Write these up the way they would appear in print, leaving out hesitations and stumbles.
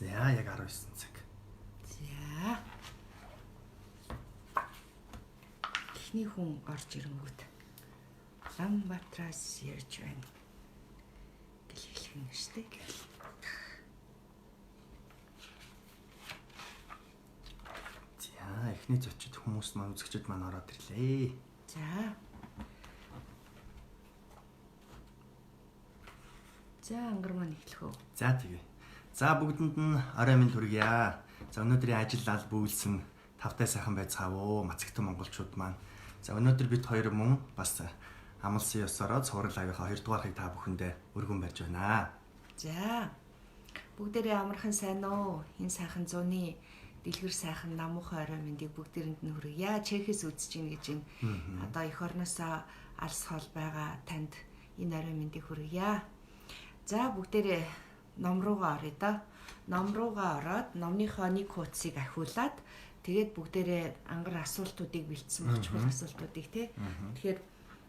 За яг 19 цаг. За. Эхний хүн орж ирэнгүүт Улаанбаатараас ярьж байна. Гэл хэлэх юм шүү дээ. За эхний зочид хүмүүс маань үзэгчид маань ороод ирлээ. За. За ангар маань эхлэх үү? За тэгээ. За бүгдэнд нь орой минь хүргье. За өнөөдрийн ажил аль бүүүлсэн тавтай сайхан байцгаавөө мацагтан монголчууд маань. За өнөөдөр бид хоёр мөн бас амлсан ёсороо цуврал авийнхаа 2 дугаарыг та бүхэндээ өргөн барьж байна. За. Бүгдээрээ амархан сайн уу? Энэ сайхан зуны дэлгэр сайхан намуухан орой мэндийг бүгдээрэнд нь хүргье. Чехэс үзэж ийн гэж энэ одоо эх орноосоо алс хол байгаа танд энэ орой мэндийг хүргье. За бүгдээрээ ном руугаа оръё да. Ном руугаа ороод номныхоо нэг хуудсыг ахиулаад тэгээд бүгдээрээ ангар асуултуудыг бэлдсэн багч бол асуултуудыг тий. Тэгэхээр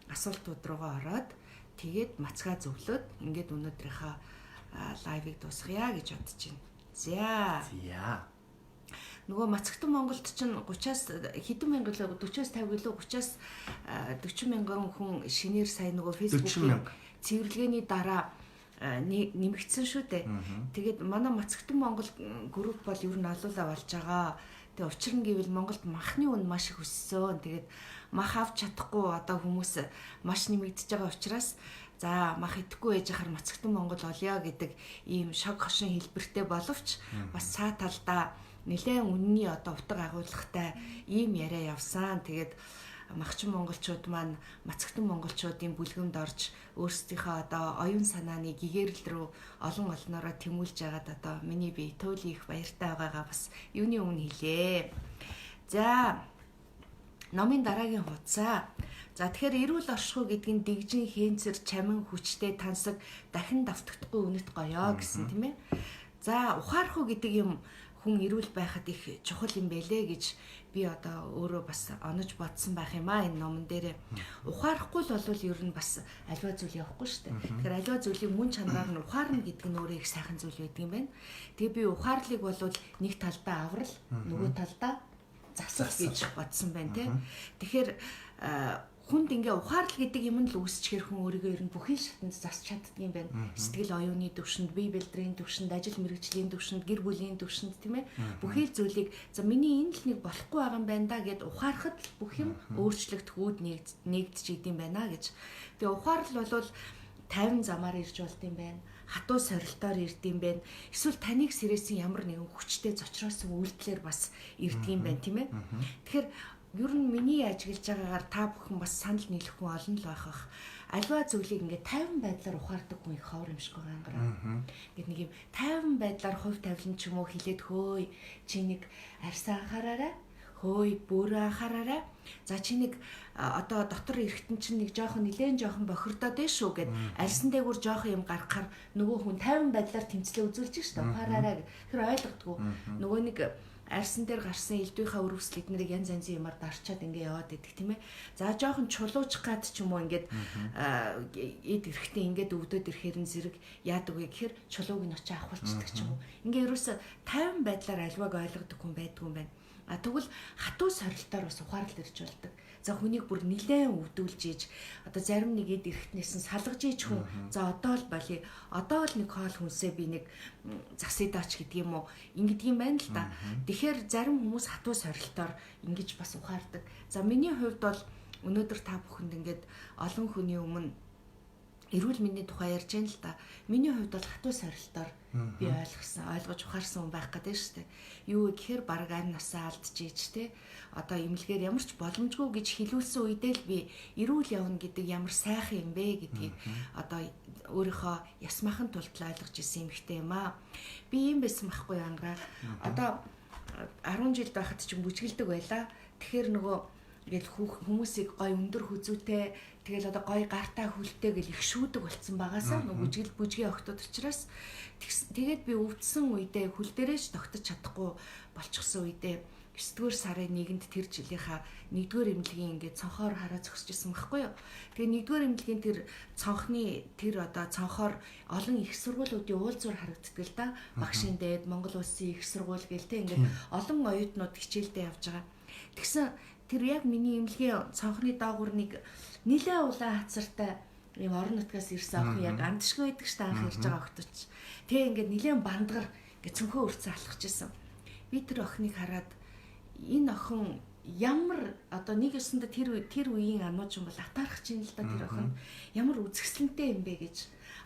асуултууд руугаа ороод тэгээд мацгаа зөвлөөд ингээд өнөөдрийнхөө лайвыг дуусгая гэж бодож байна. За. Нөгөө Мацагтан Монголд чинь 30-аас хэдэн мянган 40-аас 50 гэлөө 30-аас 40 мянган хүн шинээр сая нөгөө фэйсбүүкийн цэвэрлэгээний дараа нэмэгдсэн шүү дээ. Тэгээд манай Мацагтан Монгол групп бол ер нь олуулаа болж байгаа. Тэгээ учир нь гэвэл Монголд махны үн маш их өссөн. Тэгээд мах авч чадахгүй одоо хүмүүс маш нэмэгдэж байгаа учраас за мах идэхгүй ээж ахаар Мацагтан Монгол олё гэдэг ийм шог хошин хэлбэртэй боловч бас цаа талдаа нэлээд үнний одоо утга агуулгатай ийм яриа явсан. Тэгээд махчин монголчууд маань Мацагтан монголчуудын бүлгэмд орж өөрсдийнхөө одоо оюун санааны гэгэрэл рүү олон олноороо тэмүүлж байгаад одоо миний бие туйлын их баяртай байгаагаа бас юуны өмнө хэлээ. За номын дараагийн хуудас. За тэгэхээр эрүүл оршихуй гэдэг нь дэгжин хэнцэр чамин хүчтэй тансаг дахин давтагдахгүй үнэт гоёо гэсэн тийм ээ. За ухаарахгүй гэдэг юм хүн эрүүл байхад их чухал юм бэлээ гэж би одоо өөрөө бас онож бодсон байх юм аа энэ номон дээр. Ухаарахгүй л бол ер нь бас аливаа зүйл явахгүй шүү дээ. Тэгэхээр аливаа зүйлийг мөн чанараар нь ухаарна гэдэг нь өөрөө их сайхан зүйл байдаг юм байна. Тэгээ би ухаарлыг бол нэг талдаа аврал, нөгөө талдаа засал гэж бодсон байна тий. Тэгэхээр хүнд ингээ ухаарл гэдэг юм л үүсчихэр хүн өөрийгөө ер нь бүхий шатанд засч чаддаг юм байна. Сэтгэл оюуны төвшөнд, бие бэлтрийн төвшөнд, ажил мэргэжлийн төвшөнд, гэр бүлийн төвшөнд тийм ээ. Бүхий л зүйлийг за миний энэ л нэг болохгүй байгаа юм байна да гэд ухаарахад бүх юм өөрчлөгдөх үүд нэгдэж идэм байна гэж. Тэгээ ухаарл бол 50 замаар ирж болд юм байна. Хатуу сорилтоор ирдэм байна. Эсвэл таныг сэрээсэн ямар нэгэн хүчтэй зочроосон үйлдэлээр бас ирдэм байна тийм ээ. Тэгэхээр ер нь миний ажиглаж байгаагаар та бүхэн бас санал нийлэх хүн олон л байх бах. Альва зүйлийг ингээд 50 байдлаар ухаардаг хүн их ховор юм шиг байгаа ангараа. Ингээд нэг юм 50 байдлаар хувь тавилан ч юм уу хилээд хөөй чи нэг арьсаа анхаараарай. Хөөй бөөрөө анхаараарай. За чи нэг одоо дотор эрэхтэн чинь нэг жоохон нилээн жоохон бохирдоод дээ шүү гэд арьсан дээгүүр жоохон юм гаргахаар нөгөө хүн 50 байдлаар тэмцлээ үзүүлж шүү дээ. Ухаараарай. Тэр ойлгодгоо. Нөгөө нэг арьсан дээр гарсан элдвийнхаа өрөвсөл эднэрийг янз янзын юмар дарчаад ингээ яваад идэг тийм ээ. За жоохон чулуучих гад ч юм уу ингээд эд эрэхтэн ингээд өвдөд ирэхээр нь зэрэг яадаг вэ гэхээр чулууг нь очиж авахулцдаг ч юм уу. Ингээ ерөөсө 50 байдлаар альваг ойлгодог хүн байдаг юм байна. А тэгвэл хатуу сорилтоор бас ухаарл ирж болдог. За хүнийг бүр нилээн өвдүүлж ийж одоо зарим нэг эд эрэхтнээс нь салгаж ийж хүн за одоо л болий одоо л нэг хоол хүнсээ би нэг засыдаач гэдэг юм уу ингэдэг юм байна л да. Тэгэхээр зарим хүмүүс хатуу сорилтоор ингэж бас ухаардаг. За миний хувьд бол өнөөдөр та бүхэнд ингээд олон хүний өмнө эрүүл мэндийн тухай ярьж байна л да. Миний хувьд бол хатуу сорилтоор би ойлгож ухаарсан хүн байх гэдэг шүү дээ. Юу гэхээр баг ань насаа алдчихийж те. Одоо имлэгээр ямар ч боломжгүй гэж хэлүүлсэн үедээ л би эрүүл явна гэдэг ямар сайхан юм бэ гэдгийг одоо өөрийнхөө ясмахан тултал ойлгож ирсэн юм хтэй юм аа. Би юм байсан байхгүй ангараа. Одоо 10 жил байхад ч бүжгэлдэг байлаа. Тэгэхээр нөгөө ингээл хүмүүсийг гой өндөр хүзүүтэй тэгэл одоо гой гартаа хүлтэй гэл их шүүдэг болцсон багасаа бүжгэл бүжгийн охтод учраас тэгээд би өвдсөн үедээ хүл дээрээч тогтож чадахгүй болчихсон үедээ 9-р сарын 1-нд тэр жилийнхаа 1-р эмнэлгийн ингээд цонхоор хараа зогсчихсан байхгүй юу. Тэгээ 1-р эмнэлгийн тэр цонхны тэр одоо цонхоор олон их сургуулиудын уулзвар харагддаг л да. Багшийн дээд Монгол Улсын их сургууль гэл те ингээд олон оюутнууд хичээлдээ явж байгаа. Тэгсэн тэр яг миний эмнэлгийн цонхны доогуур нэг нэлээд улаан хацартай ийм орон нутгаас ирсэн охин яг амтшгүй байдаг ш таах ирж байгаа охточ. Тэгээ ингээд нэлээд бандгар ингээд цөнхөө өрцөн алхаж исэн. Би тэр охиныг хараад энэ охин ямар одоо нэг өсөндө тэр үеийн ануучин бол атаарах чинь л да тэр охин ямар үзэсгэлэнтэй юм бэ гэж.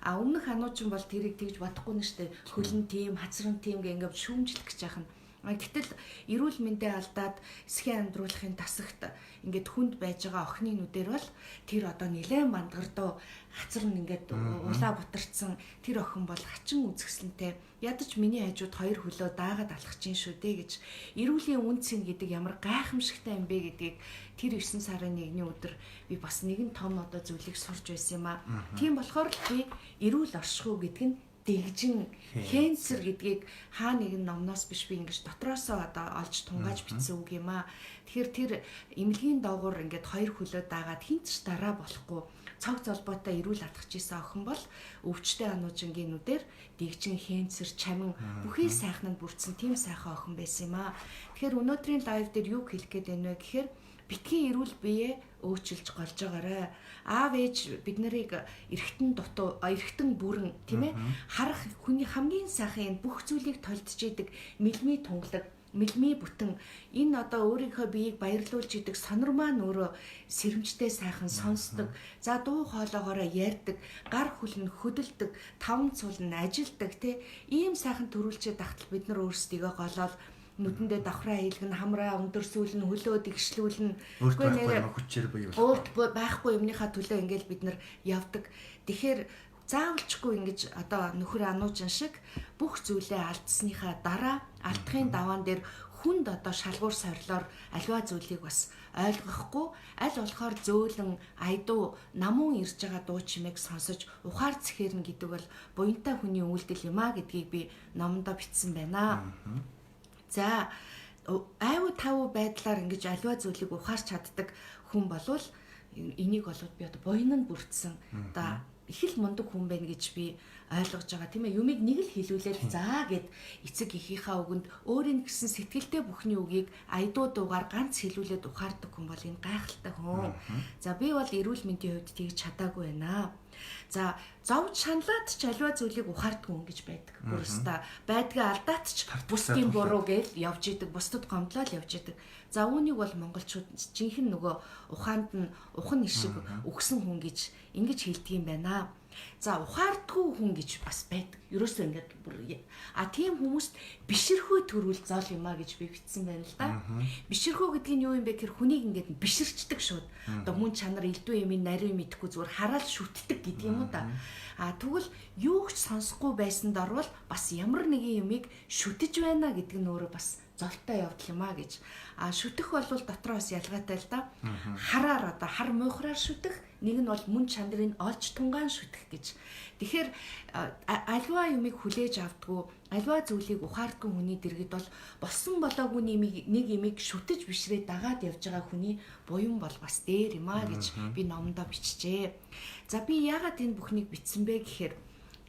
А өмнөх ануучин бол тэрийг тэгж бодохгүй нь штэ хөлн тим хацран тим гэ ингээд шүүмжлэх гэж яхах нь. Гэтэл эрүүл мэндэ алдаад эсхийн амьдруулахын тасагт ингээд хүнд байж байгаа охины нүдээр бол тэр одоо нэлээд мандгардуу хацар нь ингээд улаа бутарцсан тэр охин бол хачин үзэсгэлэнтэй ядаж миний хажууд 2 хөлөө даагаад алхах чинь шүү дээ гэж эрүүлийн үнцэн гэдэг ямар гайхамшигтай юм бэ гэдгийг тэр 9 сарын 1-ний өдөр би бас нэгэн том одоо зүйлийг сурч байсан юм аа. Тийм болохоор л би эрүүл оршихуй гэдэг нь дэгжин хэнсэр гэдгийг хаа нэгэн номноос биш би ингэж дотроосоо одоо олж тунгааж бичсэн үг юм аа. Тэгэхээр тэр эмнэлгийн доогуур ингээд 2 хөлөө даагаад хинч дараа болохгүй цог золбоотой эрүүл атгах гэсэн охин бол өвчтэй ануужингийн нүдээр дэгжин хэнсэр чамин бүхий сайхан нь бүрдсэн тийм сайхан охин байсан юм аа. Тэгэхээр өнөөдрийн лайв дээр юу хэлэх гээд байна вэ гэхээр битгий эрүүл биеэ өөрчилж голж байгаарай. Аав ээж бид нарыг эргэтэн дутуу, эргэтэн бүрэн тийм ээ харах хүний хамгийн сайхан бүх зүйлийг толдж идэг мэлми тунгалаг, мэлми бүтэн энэ одоо өөрийнхөө биеийг баярлуулж идэг сонор маань өөрөө сэрэмжтэй сайхан сонсдог. За дуу хоолоогоороо ярьдаг, гар хүл нь хөдөлдөг, таван цул нь ажилдаг тийм ийм сайхан төрүүлчээ тагтал бид нар өөрсдийгөө голоод нүдэндээ давхраа хийлгэн хамраа өндөрсүүлэн хөлөө дэгшлүүлэн үгүй нэрээ хүчээр буюу байхгүй юмныхаа төлөө ингээл бид нар явдаг. Тэгэхээр заавалчгүй ингэж одоо нөхөр ануужин шиг бүх зүйлээ алдсныхаа дараа алдахын даваан дээр хүнд одоо шалгуур сорилоор аливаа зүйлийг бас ойлгохгүй аль болохоор зөөлөн айдуу намуун ирж байгаа дуу чимээг сонсож ухаар цэхэрнэ гэдэг бол буянтай хүний үйлдэл юм а гэдгийг би номдо бичсэн байна. За айвуу тавуу байдлаар ингэж аливаа зүйлийг ухаарч чаддаг хүн болвол энийг болоод би одоо буйнанд бүрдсэн одоо их л мундаг хүн байна гэж би ойлгож байгаа тийм ээ юмыг нэг л хэлүүлээд заа гэд эцэг эхийнхээ үгэнд өөрийн гэсэн сэтгэлтэй бүхний үгийг айдуу дуугаар ганц хэлүүлээд ухаардаг хүн бол энэ гайхалтай хүн. За би бол эрүүл мэндийн хувьд тэгж чадаагүй байна. За зовж шаналаад ч аливаа зүйлийг ухаардгүй хүн гэж байдаг. Бүрстэ байдгаа алдаат ч бусдын буруу гэж явж идэг, бусдад гомдлол явж идэг. За үүнийг бол монголчууд жинхэнэ нөгөө ухаанд нь ухан ишиг өгсөн хүн гэж ингэж хэлдэг юм байна. За ухаардгүй хүн гэж бас байдаг. Ерөөсөө ингээд тийм хүмүүст биширхүү төрүүл зол юм а гэж би бичсэн байна л да. Биширхүү гэдэг нь юу юм бэ гэхээр хүнийг ингээд биширчдэг шууд. Одоо мөн чанар элдв юм нарийн мэдэхгүй зүгээр хараал шүтдэг гэдэг юм уу да. Тэгвэл юу ч сонсохгүй байсанд орвол бас ямар нэгэн юмыг шүтэж байна гэдэг нь өөрөө бас золтой явдал юм а гэж. Шүтэх бол дотроос ялгаатай л да. Хараар одоо хар муухраар шүтэх, нэг нь бол мөн чанарын олж тунгаан шүтэх гэж. Тэгэхээр аливаа юмыг хүлээж авдаггүй, аливаа зүйлийг ухаардгүй хүний дэргэд бол болсон болоогүй нэг юмыг шүтэж бишрээ дагаад явж байгаа хүний буян бол бас дээр юм а гэж би номдоо бичжээ. За би яагаад энэ бүхнийг бичсэн бэ гэхээр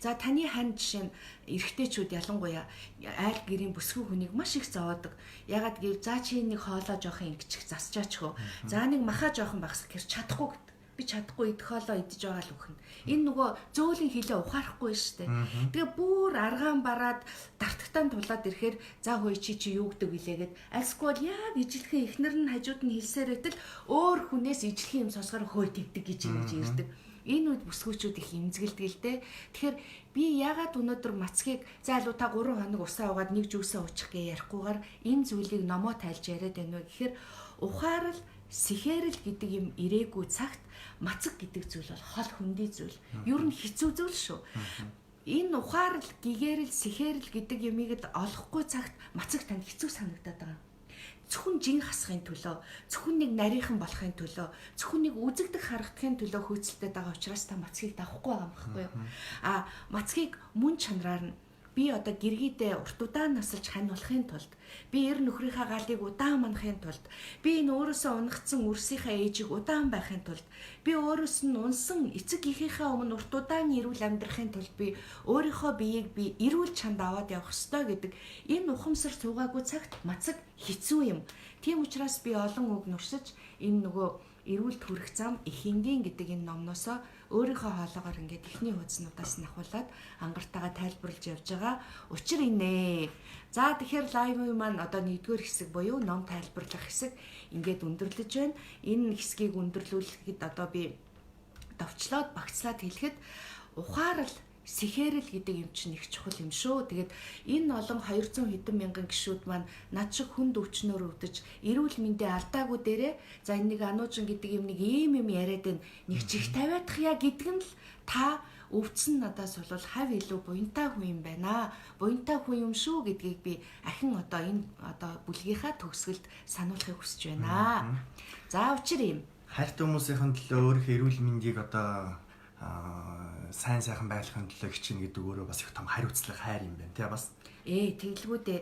за таны хань жишээ нь эрэгтэйчүүд ялангуяа айл гэрийн бүсгүй хүнийг маш их зовоодог. Ягаад гэвэл за чи нэг хоолоо жоохон ингэчих засчаач хөө. За нэг махаа жоохон багсах гэж чадахгүй гэдэг. Би чадахгүй идэх хоолоо идэж байгаа л үхэн. Энэ нөгөө зөөлөн хилээ ухаарахгүй шүү дээ. Тэгээ бүр аргаан бараад дартагтаан тулаад ирэхээр за хөөе чи юу гэдэг вилээгээд альсгүй яг ижлэхэн эхнэр нь хажууд нь хэлсээр байтал өөр хүнээс ижлэхэн юм сонсохоор хөөе тэгдэг гэж ирдэг. Энэ үед бүсгүүчүүд их имзгэлдэг л дээ. Тэгэхээр би яагаад өнөөдөр мацгийг за алуу та 3 хоног усаа угаад нэг жүүсээ уучих гээ ярихгүйгээр энэ зүйлийг номоо тайлж яриад байна вэ гэхээр ухаарал сэхэрэл гэдэг юм ирээгүй цагт мацаг гэдэг зүйл бол хол хөндөй зүйл. Ер нь хэцүү зүйл шүү. Энэ ухаарал, гэгэрэл, сэхэрэл гэдэг юмыг олохгүй цагт мацаг танд хэцүү санагдаад байгаа. Зөвхөн жин хасахын төлөө, зөвхөн нэг нарийнхан болохын төлөө, зөвхөн нэг үзэгдэх харагдахын төлөө хөөцөлдөд байгаа учраас та мацгийг давахгүй байгаа юм баггүй юу? Мацгийг мөн чанараар нь би одоо гэргийдээ урт удаан насалж хань болохын тулд би эр нөхрийнхээ галыг удаан манахын тулд би энэ өөрөөсөө унгацсан үрсийнхээ ээжийг удаан байхын тулд би өөрөөс нь унсан эцэг эхийнхээ өмнө урт удаан эрүүл амьдрахын тулд би өөрийнхөө биеийг би эрүүл чанд аваад явах ёстой гэдэг энэ ухамсар суугаагүй цагт мацаг хэцүү юм. Тийм учраас би олон үг нуршиж энэ нөгөө эрүүлд хүрэх зам эхингийн гэдэг энэ номноосоо өөрийнхөө хоолоогоор ингээд эхний хуудаснуудаас нь ахуулаад ангартаагаа тайлбарлаж явж байгаа. Учир инээ. За тэгэхээр лайв маань одоо 1-р хэсэг буюу ном тайлбарлах хэсэг ингээд өндөрлөж байна. Энэ хэсгийг өндөрлүүлэхэд одоо би давчлаад багцлаад хэлэхэд ухаарал сэхэрэл гэдэг юм чинь их чухал юм шүү. Тэгээд энэ олон 200 хэдэн мянган гишүүд маань над шиг хүнд өвчнөөр өвдөж эрүүл мэндэ алдаагүй дээрээ за энэ нэг ануужин гэдэг юм нэг ийм юм яриад байна. Нэг чих тавиадах яа гэдэг нь л та өвдсөн надаас бол хав илүү буянтай хүн юм байна. Буянтай хүн юм шүү гэдгийг би ахин одоо энэ одоо бүлгийнхаа төгсгөлд сануулахыг хүсэж байна. За учир юм. Хайртай хүмүүсийн төлөө өөрийнхөө эрүүл мэндийг одоо сайн сайхан байхын төлөө хичнээн гэдэг өөрөө бас их том хариуцлага хайр юм байна. Тэгээ бас тэгэлгүй дээ.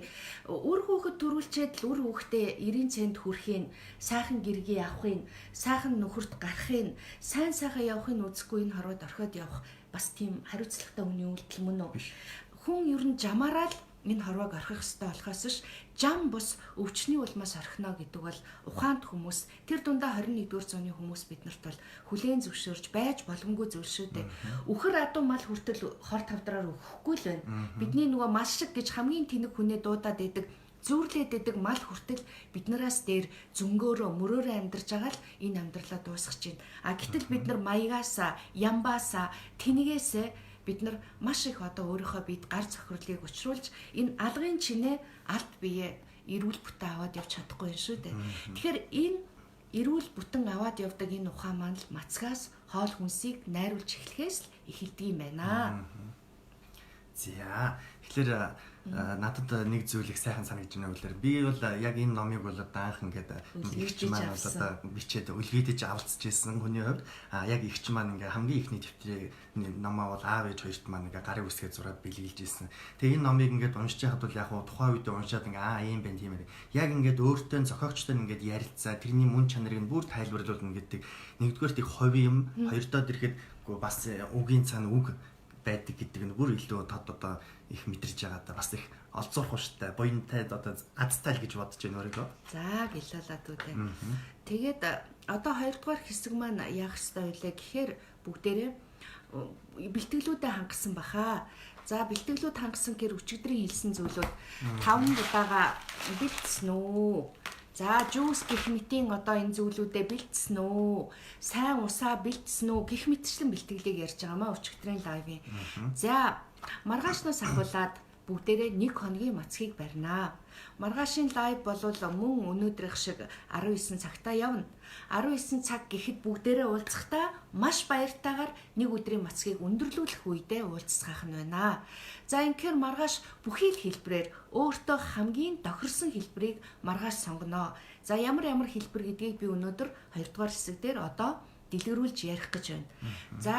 Үр хүүхэд төрүүлчээд л үр хүүхдээ 90 цент хүрхийн, сайхан гэргий авахын, сайхан нөхөрт гарахын, сайн сайхан явахын үзэхгүй энэ хорвоод орхиод явах бас тийм хариуцлагатай хүний үйлдэл мөн үү? Хүн ер нь жамаараа л энэ хорвоог орхих ёстой болохоос ш жам бус өвчний улмаас орхино гэдэг бол ухаанд хүмүүс тэр дундаа 21-р зууны хүмүүс биднэрт бол хүлээн зөвшөөрж байж боломгүй зүйл шүү дээ. Үхэр адуу мал хүртэл хор тавдраар өгөхгүй л байна. Бидний нөгөө мал шиг гэж хамгийн тэнэг хүнээ дуудаад идэг зүүрлээд идэг мал хүртэл биднээс дээр зөнгөөрөө мөрөөрөө амьдарч байгаа л энэ амьдралаа дуусгаж байна. А гэтэл бид нар маягаасаа, ямбаасаа, тэнэгээсээ бид нар маш их одоо өөрийнхөө биед гар цохирлыг учруулж энэ алгын чинээ алт бие эрүүл бүтэн аваад явж чадахгүй юм шүү дээ. Тэгэхээр энэ эрүүл бүтэн аваад явдаг энэ ухаан маань л мацгаас хоол хүнсийг найруулж эхлэхээс л эхэлдэг юм байна. За тэгэхээр надад нэг зүйл их сайхан санагдж байна үлээр. Би бол яг энэ номыг бол даанх ингээд ихч маань бол одоо бичээд үлгэдэж авалцж ирсэн хүний хувьд яг ихч маань ингээд хамгийн ихний дэвтрийг номоо бол аав ээж хоёрт маань ингээд гарын үсгээ зураад бэлгэлж ирсэн. Тэгээ энэ номыг ингээд уншиж байхад бол яг тухайн үед уншаад ингээд ийм байна тийм ээ. Яг ингээд өөртөө зохиогчтой ингээд ярилцаа тэрний мөн чанарыг нь бүр тайлбарлуулна гэдэг нэгдүгээрт их ховь юм, хоёрдоод ирэхэд бас үгийн цаана үг байдаг гэдэг нь бүр илүү тод одоо их мэдэрч байгаа да бас их олзуурах штэ буянтай одоо азтай л гэж бодож байна өөрийгөө. За гэлээлаад үдэ. Тэгээд одоо 2-р хэсэг маань яах ёстой вэ гэхээр бүгдээрээ бэлтгэлүүдэд хангасан баха. За бэлтгэлүүд хангасан гэхээр өчигдрийн хэлсэн зүйлүүд 5 удаага бэлтсэн үү? За жуус гэх мэтийн одоо энэ зүйлүүдэд бэлтсэн үү? Сайн усаа бэлтсэн үү? Гэх мэтчлэн бэлтгэлийг ярьж байгаа маа өчигдрийн лайвын. За маргаашнаас ахуулаад бүгдээрээ 1 хоногийн мацгийг барина. Маргаашийн лайв болвол мөн өнөөдрийнх шиг 19 цагтаа явна. 19 цаг гэхэд бүгдээрээ уулзахдаа маш баяртайгаар 1 өдрийн мацгийг өндөрлүүлэх үедээ уулзах нь байна. За инхээр маргааш бүхий л хэлбэрээр өөртөө хамгийн тохирсон хэлбэрийг маргааш сонгоно. За ямар хэлбэр гэдгийг би өнөөдөр 2-р хэсэг дээр одоо дэлгэрүүлж ярих гэж байна. За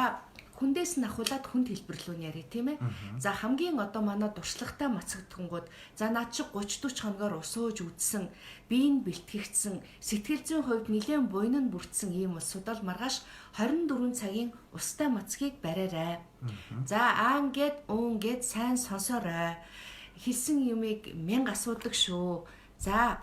хүндээс нь ахуулаад хүнд хэлбэрлүүн яри тийм ээ. За хамгийн одоо манай дуршлагтай мацагдхангууд за над чи 30-40 хоногоор усууж үдсэн, биеийн бэлтгэгдсэн, сэтгэл зүйн хувьд нэлээд буйн нь бүрдсэн ийм улсууд бол маргааш 24 цагийн устай мацгийг бариарай. За аан гэд уун гэд сайн сонсоорой. Хэлсэн юмыг 1000 асуудаг шүү. За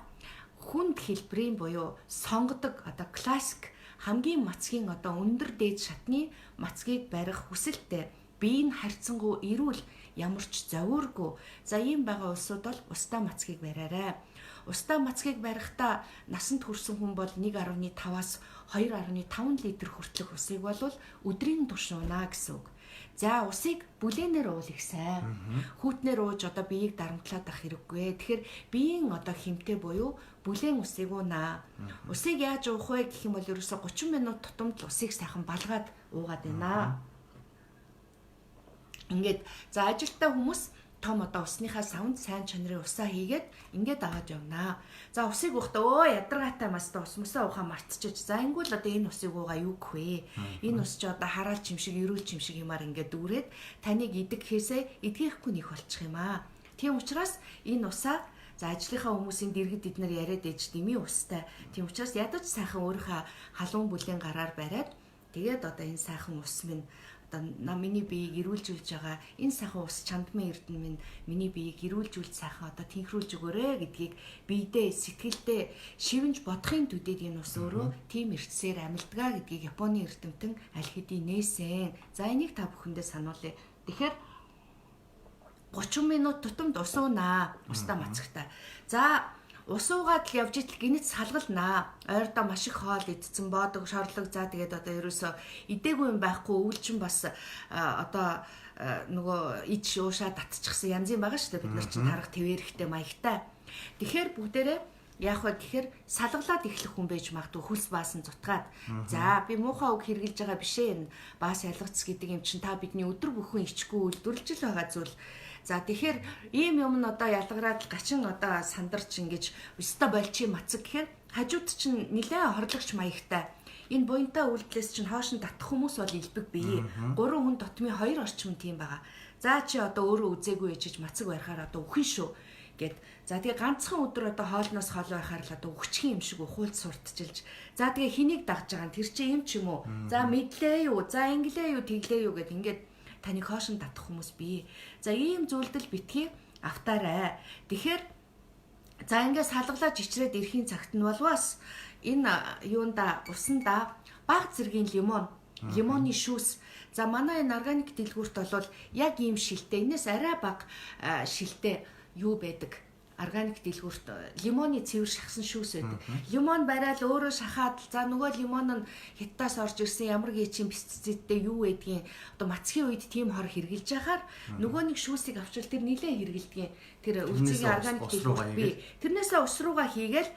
хүнд хэлбэрийн буюу сонгодог одоо классик хамгийн мацгийн одоо өндөр дээд шатны мацгийг барих хүсэлтэй биеийн харьцангуй эрүүл ямар ч зовиоргүй за ийм байгаа улсууд бол устай мацгийг бариарай. Устай мацгийг барихдаа насанд хүрсэн хүн бол 1.5-аас 2.5 литр хүртэлх усыг бол өдрийн турш унаа гэсэн үг. За усыг бүлээнээр уул их сайн. Хүүтнээр ууж одоо биеийг дарамтлаад ах хэрэггүй. Тэгэхээр биеийн одоо хэмтэй буюу бүлээн усыг уунаа. Усыг яаж уух вэ гэх юм бол ерөөсө 30 минут тутамд л усыг сайхан балгаад уугаад байна. Ингээд за ажилтаа хүмүүс том одоо усныхаа савнд сайн чанарын усаа хийгээд ингээд аваад явнаа. За усыг уухтаа ядаргаатай маста ус мөсөө ухаа мартчихэж. За ингүүл одоо энэ усыг уугаа юу гэх вэ? Энэ ус чи одоо хараал чимшиг, эрүүл чимшиг юмар ингээд дүүрээд таныг идэхээсээ эдгэхгүй нэх болчих юм аа. Тийм учраас энэ усаа за ажлынхаа хүмүүсийн дэргэд эднэр яриад ээж дэмий устай. Тийм учраас ядаж сайхан өөрийнхөө халуун бүлийн гараар бариад тэгээд одоо энэ сайхан ус минь миний биеийг эрүүлжүүлж байгаа энэ сайхан ус чандмын эрдэнэ минь миний биеийг эрүүлжүүлж сайхан одоо тэнхрүүлж өгөөрэй гэдгийг биедээ сэтгэлдээ шивэнж бодохын төдийд энэ ус өөрөө тийм эртсээр амилдгаа гэдгийг Японы эрдэмтэн аль хэдийн нээсэн. За энийг та бүхэндээ сануулъя. Тэгэхээр 30 минут тутамд ус уунаа. Устаа мацагтай. За ус уугаад л явж итэл гинэт салгалнаа. Ойрдоо маш их хоол идсэн боодог шорлог за тэгээд одоо ерөөсөө идээгүй юм байхгүй өвлжин бас одоо нөгөө ид уушаа татчихсан янз юм байгаа шүү дээ. Бид нар чинь тарах твэрхтэй маягтай. Тэгэхээр бүгдээрээ яг хөө тэгэхээр салгалаад эхлэх хүн байж магадгүй хөлс баасан зутгаад. За би муухай үг хэрглэж байгаа бишээ энэ баас ялгац гэдэг юм чинь та бидний өдөр бүхэн ичгүй үйлдвэрлэж байгаа зүйл. За тэгэхээр ийм юм нь одоо ялгараад гачин одоо сандарч ингэж өстө болчи мацаг гэхээр хажууд чинь нэлээд хорлогч маягтай. Энэ буянтай үйлдэлээс чинь хоош нь татах хүмүүс бол илбэг бий. 3 хүн дотмын 2 орчим тийм байгаа. За чи одоо өөрөө үзээгүй ээжиж мацаг барихаар одоо үхэн шүү гэд. За тэгээ ганцхан өдөр одоо хоолноос хол байхаар л одоо өгчхийн юм шиг ухуулж сурталчилж. За тэгээ хэнийг дагж байгаа нь тэр чи юм ч юм уу? За мэдлээ юу? За инглээ юу? Тэглээ юу гэд ингээд таныг хоошин татах хүмүүс бий. За ийм зүйлдэл битгий автаарай. Тэгэхээр за ингээд салгалаа жичрээд ирэхийн цагт нь болвоос энэ юунда усанда баг зэргийн лимоны шүүс. За манай энэ органик дэлгүүрт бол яг ийм шилтэй. Энэс арай бага шилтэй юу байдаг? Органик дэлгүүрт лимоны цэвэр шахсан шүүс байдаг. Лимон барайл өөрөө шахаад за нөгөө лимон нь хятадаас орж ирсэн ямар гээчийн пестицидтэй юу байдгийг одоо мацхийн үед тийм хор хэрглэж яхаар нөгөө нэг шүүсийг авчвал тэр нилээ хэргэлдгийг тэр үлцгийн органик дэлгүүрт би тэрнээсээ ус руугаа хийгээл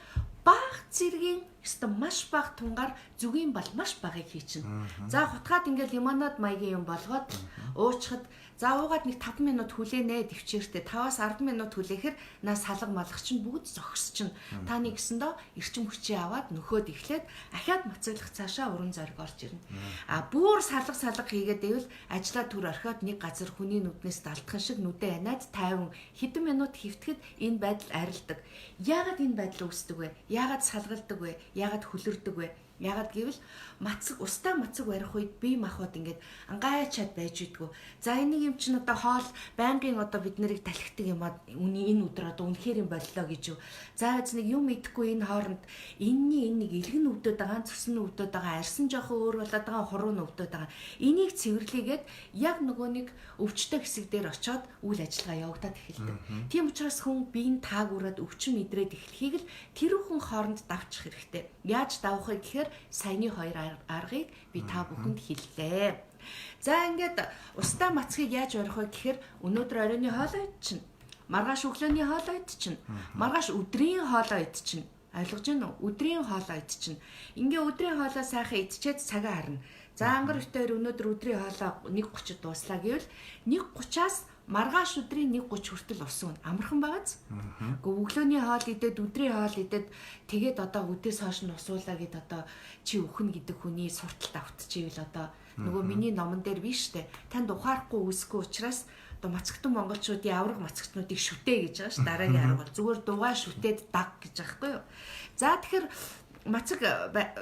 баг зэргийн өстө маш бага тунгаар зүгийн бал маш багыг хийчихнэ. За хутгаад ингээл лимонад маягийн юм болгоод уучхад за уугаад нэг 5 минут хүлээнэ төвчээртэй 5-10 минут хүлээхэр наа салга малгах чинь бүгд зогсчихно. Та нэг гэсэндөө эрчим хүчээ аваад нөхөд эхлээд ахаад мацаглах цаашаа уран зориг орж ирнэ. А бүр салга хийгээд ивэл ажлаа түр орхиод нэг газар хүний нүднээс далтхан шиг нүдэ янаад 50 хэдэн минут хөвтгöd энэ байдал арилдаг. Яагаад энэ байдал үүсдэг вэ? Яагаад салгалдаг вэ? Яагаад хүлэрдэг вэ? Яагаад гэвэл устаа мацаг барих үед бие махбод ингээд ангайчаад байж идэггүй. За энийг юм чинь одоо хоол байнгын одоо бид нарыг талхидаг юм аа энэ өдөр одоо үнэхээр юм боллоо гэж юу. За нэг юм идэхгүй энэ хооронд энэ нэг илгэн өвдөд байгаа, цусны өвдөд байгаа, арьсан жоохон өөр болоод байгаа, хурууны өвдөд байгаа. Энийг цэвэрлэгээд яг нөгөө нэг өвчтөй хэсэг дээр очиод үйл ажиллагаа явагдаад эхэлдэг. Тийм учраас хүн биеийн тааг ураад өвчин мэдрээд эхлэхийг л тэр хүн хооронд давчих хэрэгтэй. Яаж давахыг гэхээр саяны 2 аргыг би та бүхэнд хэллээ. За ингээд устаа мацгийг яаж барих вэ гэхээр өнөөдөр оройны хоолоо идчихнэ. Маргааш өглөөний хоолоо идчихнэ. Маргааш өдрийн хоолоо идчихнэ. Ойлгож байна уу? Өдрийн хоолоо идчихнэ. Ингээ өдрийн хоолоо сайхан идчихэд цагаа харна. За ангар өтөр өнөөдөр өдрийн хоолоо 1:30-д дуслаа гэвэл 1:30-аас маргааш өдрийн 1:30 хүртэл ус уун. Амархан байгааз. Гэхдээ өглөөний хоол идээд өдрийн хоол идээд тэгээд одоо өдөөс хойш нь усуулаа гэд одоо чи өхнө гэдэг хүний сурталт автчихвэл одоо нөгөө миний номон дээр биш үү? Танд ухаарахгүй үсэхгүй учраас одоо мацагтун монголчуудын авраг мацагтнуудыг шүтээ гэж байгаа ш. Дараагийн арга бол зүгээр дугаа шүтээд даг гэж аахгүй юу? За тэгэхээр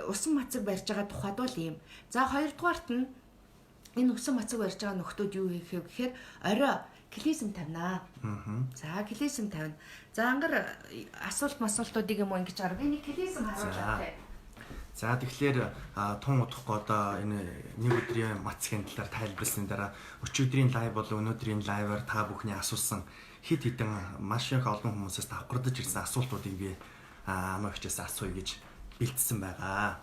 усан мацаг барьж байгаа тухайд бол ийм. За хоёрдугаарт нь энэ усан мацаг барьж байгаа нөхдүүд юу хийх вэ гэхээр орой клизм тавина. За клизм тавина. За ангар асуултуудыг юм ингэж арга. Би нэг клизм харууллаа. За тэгэхээр тун удахгүй одоо энэ нэг өдрийн мацгийн талаар тайлбарласны дараа өчигдрийн лайв бол өнөөдрийн лайваар та бүхний асуусан хэд хэдэн маш их олон хүмүүсээс давхардаж ирсэн асуултуудыг би амаа хичээс асууя гэж бэлдсэн байгаа.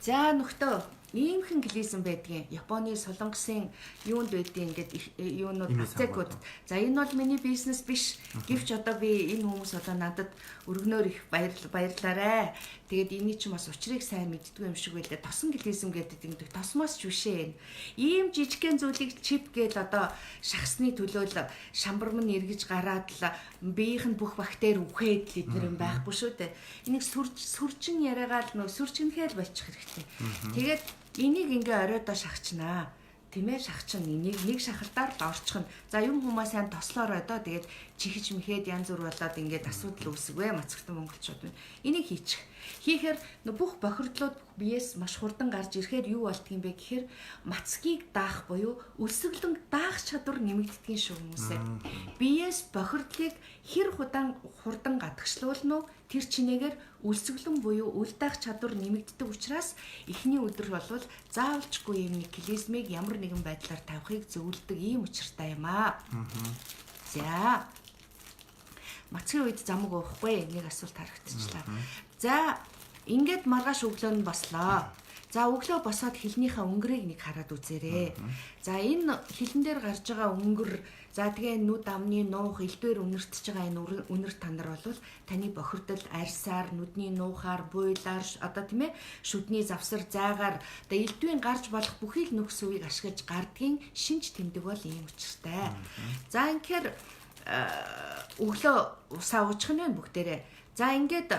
За нөхдөө иймхэн клизм байдгийн Японы солонгосын юунд байдгийг ингээд юунууд хацекууд. За энэ бол миний бизнес биш. Гэвч одоо би энэ хүмүүс одоо надад өргөнөөр их баярлаарэ. Тэгээд эний чинь бас учрыг сайн мэддгүй юм шиг байлаа. Тосон гэлизм гэдэг юм. Тосмоос ч бишээ. Ийм жижигхэн зүйлийг чип гээд одоо шахсны төлөө л шамбарман эргэж гараад л биеийнх нь бүх бактери үхээд л эдгээр юм байхгүй шүү дээ. Энийг сүржин яриагаал нөө сүржинхээр болчих хэрэгтэй. Тэгээд энийг ингээ оройдоо шахачнаа. Тийм ээ шахачин энийг нэг шахалтаар л орчихно. За юм хүмүүс сайн тослоорой доо тэгээд чихэж мэхэд янз бүр болоод ингээд асуудал үүсвэ мацагтан монголчууд байна. Энийг хийхээр бүх бохирдлууд биеэс маш хурдан гарч ирэхээр юу болдго юм бэ гэхээр мацгийг даах буюу өлсгөлөн даах чадвар нэмэгддгийн шүү хүмүүсээ. Биеэс бохирдлыг хэр хурдан гадагшлуулна уу тэр чинээгээр өлсгөлөн буюу үл даах чадвар нэмэгддэг учраас эхний өдөр болвол заавалчгүй юм клизмыг ямар нэгэн байдлаар тавихыг зөвлөдөг ийм учиртай юм аа. За мацгийн үед замаг уухгүй нэг асуулт харагдчихлаа. За ингээд маргааш өглөө нь бослоо. За өглөө босоод хилнийхээ өнгөрийг нэг хараад үзээрэй. За энэ хилэн дээр гарч байгаа өнгөр за тэгээ нүд амны нуух элдвэр үнэртэж байгаа энэ үнэр тандар бол таны бохирдол арьсаар нүдний нуухаар буйлаар одоо тийм ээ шүдний завсар зайгаар одоо элдвийн гарч болох бүхий л нөхс үеийг ашиглаж гардгийн шинж тэмдэг бол ийм учиртай. За инхээр өглөө усаа уучих нь бүгдээрээ. За ингээд